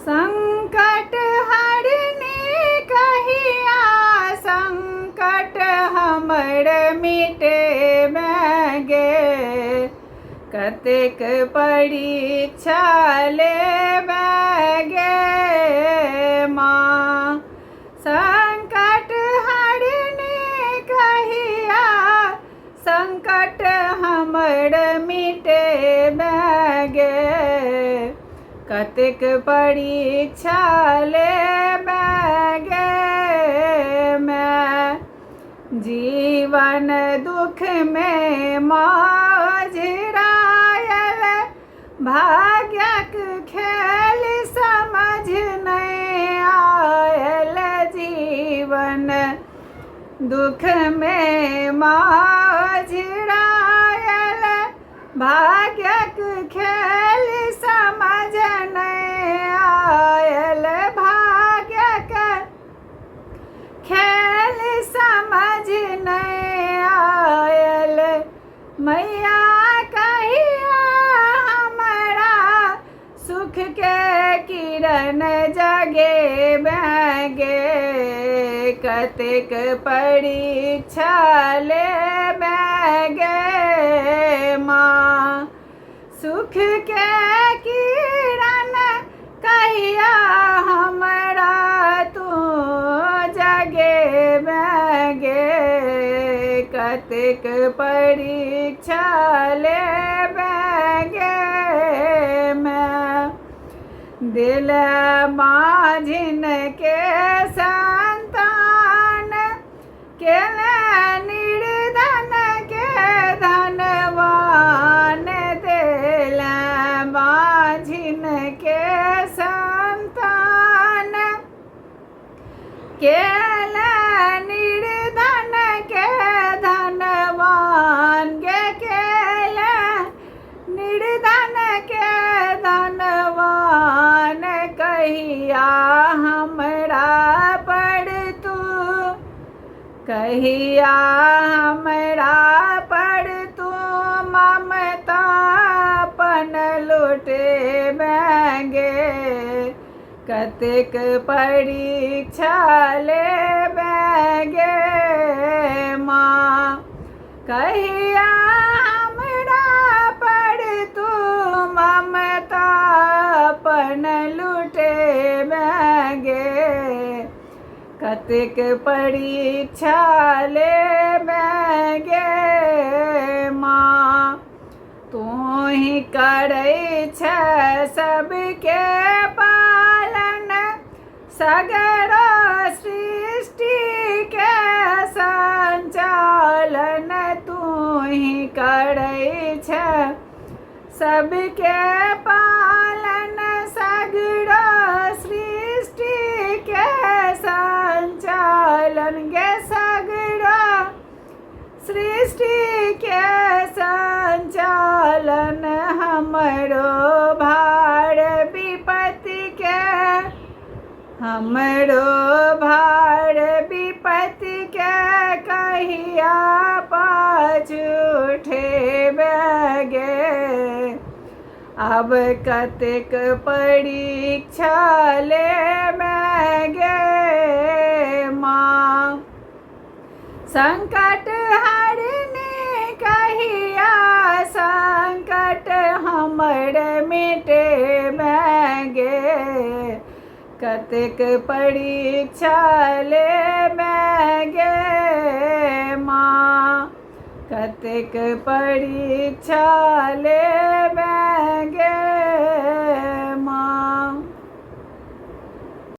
संकट हरने कहिया संकट हमर मिटे गे। कतेक परीक्षा लेबै गे माँ। संकट हरने कहिया संकट हमर मिटे गे। कतेक परीक्षा लेबै गे मैं। जीवन दुख में माँझरायल भाग्यक खेल समझ नहीं आयल। जीवन दुख में माँझरायल भाग्यक खेल समझ नहीं आयल। भाग्यक खेल समझ नहीं आयल। मैया कहिया हमारा सुख के किरण जगे गे। कतेक परीक्षा लेबै गे माँ। सुख के किरण कहिया हमरा तू जगे गे। कतेक परीक्षा लेबै गे मैं। दिल माझिन के संतान केले निर्धन के धनवान। दिल माझिन के संतान केले निर्धन के धनवान गे। केले निर्धन के धनवान कहिया हमरा पर तू। कहिया हमरा पर तू ममता अपन लुटेबै गे। कतेक परीक्षा लेबै गे माँ। कहिया हमरा पर तू ममता अपन लुटेबै गे। कतेक परीक्षा लेबै गे माँ। तू ही करै छै सबके पालन सगरो सृष्टि के संचालन। तू ही करै छै सबके पालन सगरो सृष्टि के संचालन गे। सगरो सृष्टि के संचालन हमरो भार विपत्ति के। हमरो भार विपत्ति के कहिया पाछू उठेबै गे। अब कतेक परीक्षा लेबै गे माँ। संकट हरने कहिया संकट हमर मिटेबै गे। कतेक परीक्षा लेबै गे माँ। कतेक परीक्षा लेबै